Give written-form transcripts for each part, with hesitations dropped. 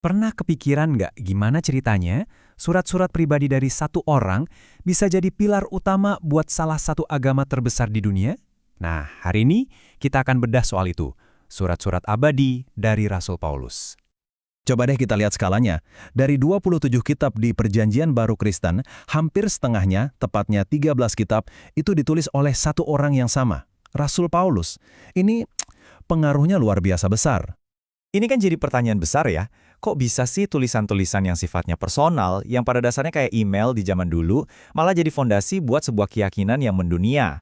Pernah kepikiran nggak gimana ceritanya surat-surat pribadi dari satu orang bisa jadi pilar utama buat salah satu agama terbesar di dunia? Nah, hari ini kita akan bedah soal itu. Surat-surat abadi dari Rasul Paulus. Coba deh kita lihat skalanya. Dari 27 kitab di Perjanjian Baru Kristen, hampir setengahnya, tepatnya 13 kitab, itu ditulis oleh satu orang yang sama, Rasul Paulus. Ini pengaruhnya luar biasa besar. Ini kan jadi pertanyaan besar ya, kok bisa sih tulisan-tulisan yang sifatnya personal, yang pada dasarnya kayak email di zaman dulu, malah jadi fondasi buat sebuah keyakinan yang mendunia?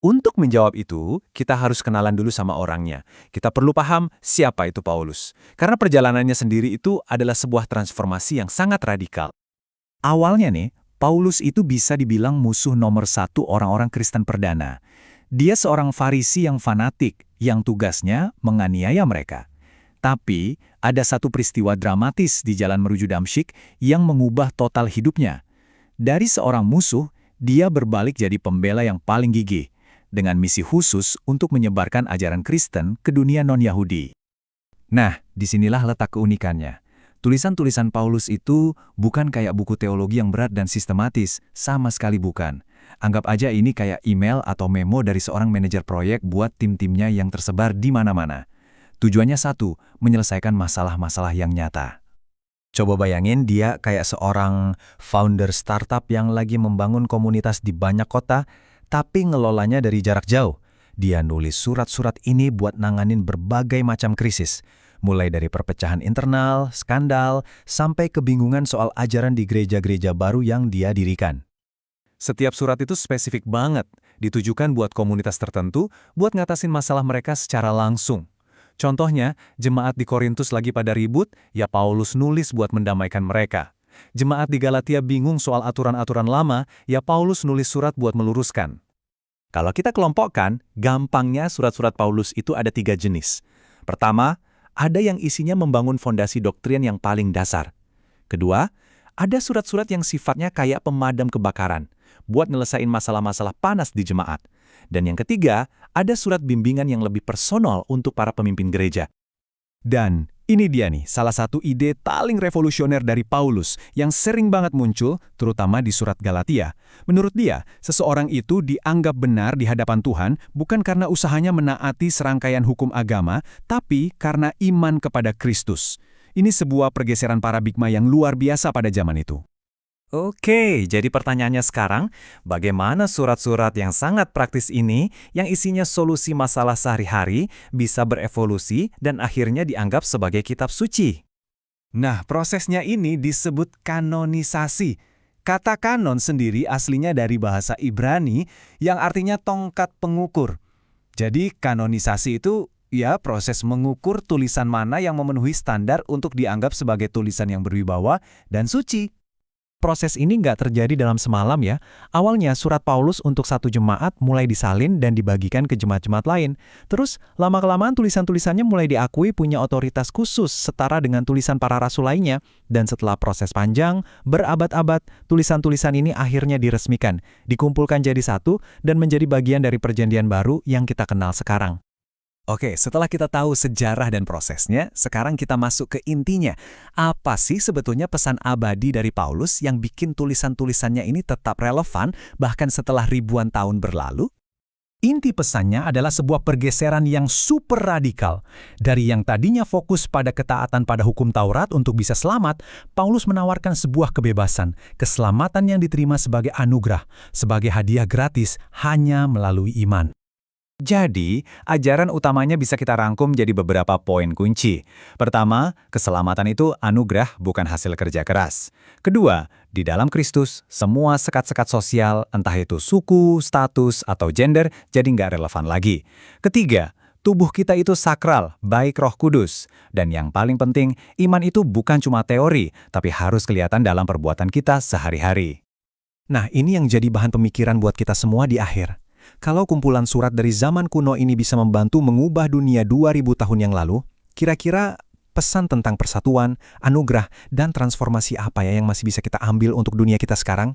Untuk menjawab itu, kita harus kenalan dulu sama orangnya. Kita perlu paham siapa itu Paulus. Karena perjalanannya sendiri itu adalah sebuah transformasi yang sangat radikal. Awalnya nih, Paulus itu bisa dibilang musuh nomor satu orang-orang Kristen perdana. Dia seorang Farisi yang fanatik, yang tugasnya menganiaya mereka. Tapi, ada satu peristiwa dramatis di jalan menuju Damsyik yang mengubah total hidupnya. Dari seorang musuh, dia berbalik jadi pembela yang paling gigih, dengan misi khusus untuk menyebarkan ajaran Kristen ke dunia non-Yahudi. Nah, disinilah letak keunikannya. Tulisan-tulisan Paulus itu bukan kayak buku teologi yang berat dan sistematis, sama sekali bukan. Anggap aja ini kayak email atau memo dari seorang manajer proyek buat tim-timnya yang tersebar di mana-mana. Tujuannya satu, menyelesaikan masalah-masalah yang nyata. Coba bayangin dia kayak seorang founder startup yang lagi membangun komunitas di banyak kota, tapi ngelolanya dari jarak jauh. Dia nulis surat-surat ini buat nanganin berbagai macam krisis, mulai dari perpecahan internal, skandal, sampai kebingungan soal ajaran di gereja-gereja baru yang dia dirikan. Setiap surat itu spesifik banget, ditujukan buat komunitas tertentu, buat ngatasin masalah mereka secara langsung. Contohnya, jemaat di Korintus lagi pada ribut, ya Paulus nulis buat mendamaikan mereka. Jemaat di Galatia bingung soal aturan-aturan lama, ya Paulus nulis surat buat meluruskan. Kalau kita kelompokkan, gampangnya surat-surat Paulus itu ada 3 jenis. Pertama, ada yang isinya membangun fondasi doktrin yang paling dasar. Kedua, ada surat-surat yang sifatnya kayak pemadam kebakaran, buat nyelesain masalah-masalah panas di jemaat. Dan yang ketiga, ada surat bimbingan yang lebih personal untuk para pemimpin gereja. Dan ini dia nih, salah satu ide paling revolusioner dari Paulus yang sering banget muncul, terutama di surat Galatia. Menurut dia, seseorang itu dianggap benar di hadapan Tuhan bukan karena usahanya menaati serangkaian hukum agama, tapi karena iman kepada Kristus. Ini sebuah pergeseran paradigma yang luar biasa pada zaman itu. Oke, jadi pertanyaannya sekarang, bagaimana surat-surat yang sangat praktis ini, yang isinya solusi masalah sehari-hari, bisa berevolusi dan akhirnya dianggap sebagai kitab suci? Nah, prosesnya ini disebut kanonisasi. Kata kanon sendiri aslinya dari bahasa Ibrani yang artinya tongkat pengukur. Jadi kanonisasi itu ya proses mengukur tulisan mana yang memenuhi standar untuk dianggap sebagai tulisan yang berwibawa dan suci. Proses ini nggak terjadi dalam semalam ya. Awalnya surat Paulus untuk satu jemaat mulai disalin dan dibagikan ke jemaat-jemaat lain. Terus lama-kelamaan tulisan-tulisannya mulai diakui punya otoritas khusus setara dengan tulisan para rasul lainnya. Dan setelah proses panjang, berabad-abad, tulisan-tulisan ini akhirnya diresmikan, dikumpulkan jadi satu dan menjadi bagian dari perjanjian baru yang kita kenal sekarang. Oke, setelah kita tahu sejarah dan prosesnya, sekarang kita masuk ke intinya. Apa sih sebetulnya pesan abadi dari Paulus yang bikin tulisan-tulisannya ini tetap relevan bahkan setelah ribuan tahun berlalu? Inti pesannya adalah sebuah pergeseran yang super radikal. Dari yang tadinya fokus pada ketaatan pada hukum Taurat untuk bisa selamat, Paulus menawarkan sebuah kebebasan, keselamatan yang diterima sebagai anugerah, sebagai hadiah gratis hanya melalui iman. Jadi, ajaran utamanya bisa kita rangkum jadi beberapa poin kunci. Pertama, keselamatan itu anugerah bukan hasil kerja keras. Kedua, di dalam Kristus, semua sekat-sekat sosial, entah itu suku, status, atau gender, jadi nggak relevan lagi. Ketiga, tubuh kita itu sakral, baik Roh Kudus. Dan yang paling penting, iman itu bukan cuma teori, tapi harus kelihatan dalam perbuatan kita sehari-hari. Nah, ini yang jadi bahan pemikiran buat kita semua di akhir. Kalau kumpulan surat dari zaman kuno ini bisa membantu mengubah dunia 2000 tahun yang lalu, kira-kira pesan tentang persatuan, anugerah, dan transformasi apa ya yang masih bisa kita ambil untuk dunia kita sekarang?